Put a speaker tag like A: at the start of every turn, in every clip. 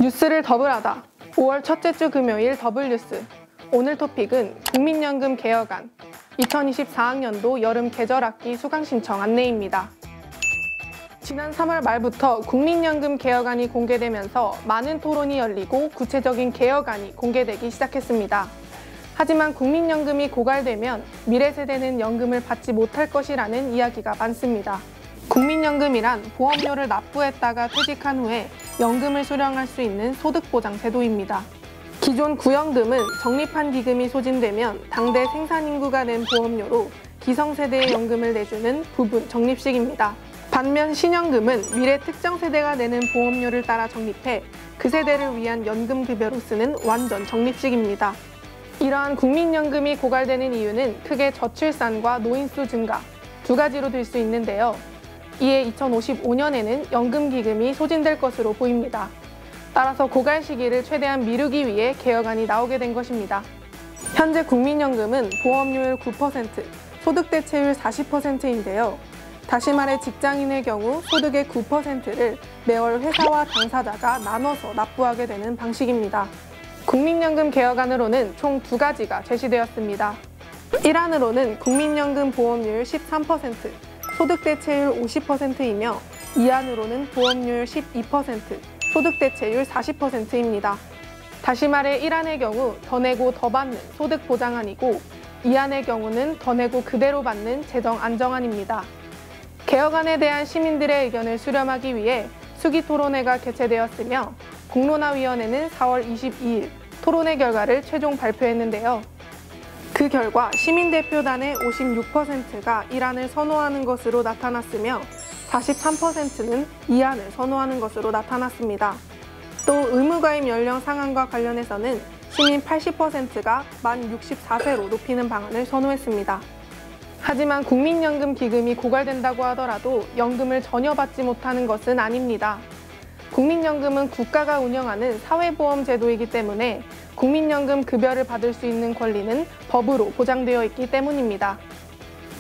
A: 뉴스를 더블하다. 5월 첫째 주 금요일 더블뉴스. 오늘 토픽은 국민연금 개혁안, 2024학년도 여름 계절학기 수강신청 안내입니다. 지난 3월 말부터 국민연금 개혁안이 공개되면서 많은 토론이 열리고 구체적인 개혁안이 공개되기 시작했습니다. 하지만 국민연금이 고갈되면 미래 세대는 연금을 받지 못할 것이라는 이야기가 많습니다. 국민연금이란 보험료를 납부했다가 퇴직한 후에 연금을 수령할 수 있는 소득보장 제도입니다. 기존 구연금은 적립한 기금이 소진되면 당대 생산인구가 낸 보험료로 기성세대의 연금을 내주는 부분 적립식입니다. 반면 신연금은 미래 특정 세대가 내는 보험료를 따라 적립해 그 세대를 위한 연금급여로 쓰는 완전 적립식입니다. 이러한 국민연금이 고갈되는 이유는 크게 저출산과 노인수 증가 두 가지로 들 수 있는데요. 이에 2055년에는 연금기금이 소진될 것으로 보입니다. 따라서 고갈 시기를 최대한 미루기 위해 개혁안이 나오게 된 것입니다. 현재 국민연금은 보험료율 9%, 소득대체율 40%인데요. 다시 말해 직장인의 경우 소득의 9%를 매월 회사와 당사자가 나눠서 납부하게 되는 방식입니다. 국민연금 개혁안으로는 총 두 가지가 제시되었습니다. 1안으로는 국민연금 보험료율 13%, 소득대체율 50%이며 2안으로는 보험료율 12%, 소득대체율 40%입니다. 다시 말해 1안의 경우 더 내고 더 받는 소득보장안이고 2안의 경우는 더 내고 그대로 받는 재정안정안입니다. 개혁안에 대한 시민들의 의견을 수렴하기 위해 수기토론회가 개최되었으며 공론화위원회는 4월 22일 토론회 결과를 최종 발표했는데요. 그 결과 시민대표단의 56%가 1안을 선호하는 것으로 나타났으며 43%는 2안을 선호하는 것으로 나타났습니다. 또 의무가입 연령 상한과 관련해서는 시민 80%가 만 64세로 높이는 방안을 선호했습니다. 하지만 국민연금 기금이 고갈된다고 하더라도 연금을 전혀 받지 못하는 것은 아닙니다. 국민연금은 국가가 운영하는 사회보험 제도이기 때문에 국민연금 급여를 받을 수 있는 권리는 법으로 보장되어 있기 때문입니다.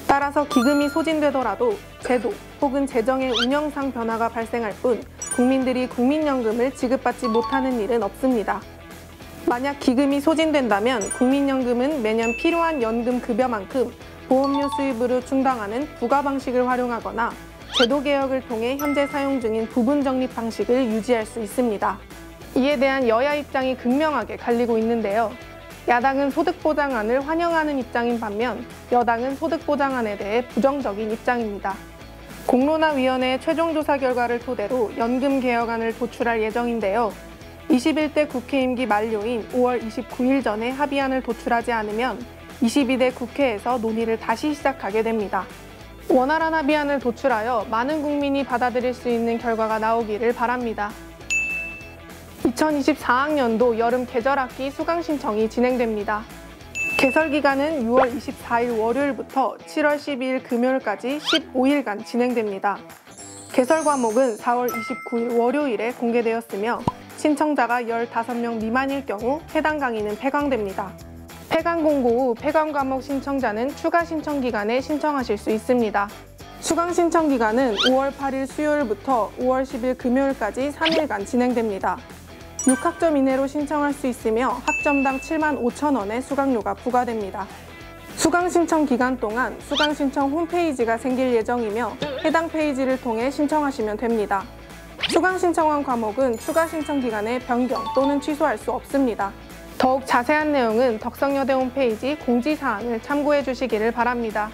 A: 따라서 기금이 소진되더라도 제도 혹은 재정의 운영상 변화가 발생할 뿐 국민들이 국민연금을 지급받지 못하는 일은 없습니다. 만약 기금이 소진된다면 국민연금은 매년 필요한 연금 급여만큼 보험료 수입으로 충당하는 부가 방식을 활용하거나 제도 개혁을 통해 현재 사용 중인 부분 적립 방식을 유지할 수 있습니다. 이에 대한 여야 입장이 극명하게 갈리고 있는데요. 야당은 소득보장안을 환영하는 입장인 반면 여당은 소득보장안에 대해 부정적인 입장입니다. 공론화위원회의 최종 조사 결과를 토대로 연금 개혁안을 도출할 예정인데요. 21대 국회 임기 만료인 5월 29일 전에 합의안을 도출하지 않으면 22대 국회에서 논의를 다시 시작하게 됩니다. 원활한 합의안을 도출하여 많은 국민이 받아들일 수 있는 결과가 나오기를 바랍니다. 2024학년도 여름 계절학기 수강신청이 진행됩니다. 개설기간은 6월 24일 월요일부터 7월 12일 금요일까지 15일간 진행됩니다. 개설 과목은 4월 29일 월요일에 공개되었으며 신청자가 15명 미만일 경우 해당 강의는 폐강됩니다. 폐강 공고 후 폐강 과목 신청자는 추가 신청 기간에 신청하실 수 있습니다. 수강 신청 기간은 5월 8일 수요일부터 5월 10일 금요일까지 3일간 진행됩니다. 6학점 이내로 신청할 수 있으며 학점당 75,000원의 수강료가 부과됩니다. 수강 신청 기간 동안 수강 신청 홈페이지가 생길 예정이며 해당 페이지를 통해 신청하시면 됩니다. 수강 신청한 과목은 추가 신청 기간에 변경 또는 취소할 수 없습니다. 더욱 자세한 내용은 덕성여대 홈페이지 공지사항을 참고해 주시기를 바랍니다.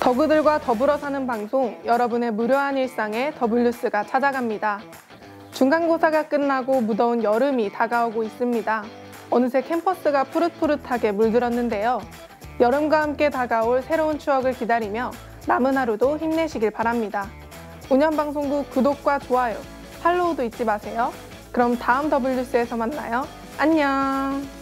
A: 덕후들과 더불어 사는 방송, 여러분의 무료한 일상에 더블뉴스가 찾아갑니다. 중간고사가 끝나고 무더운 여름이 다가오고 있습니다. 어느새 캠퍼스가 푸릇푸릇하게 물들었는데요. 여름과 함께 다가올 새로운 추억을 기다리며 남은 하루도 힘내시길 바랍니다. 운영방송국 구독과 좋아요, 팔로우도 잊지 마세요. 그럼 다음 더블뉴스에서 만나요. 안녕.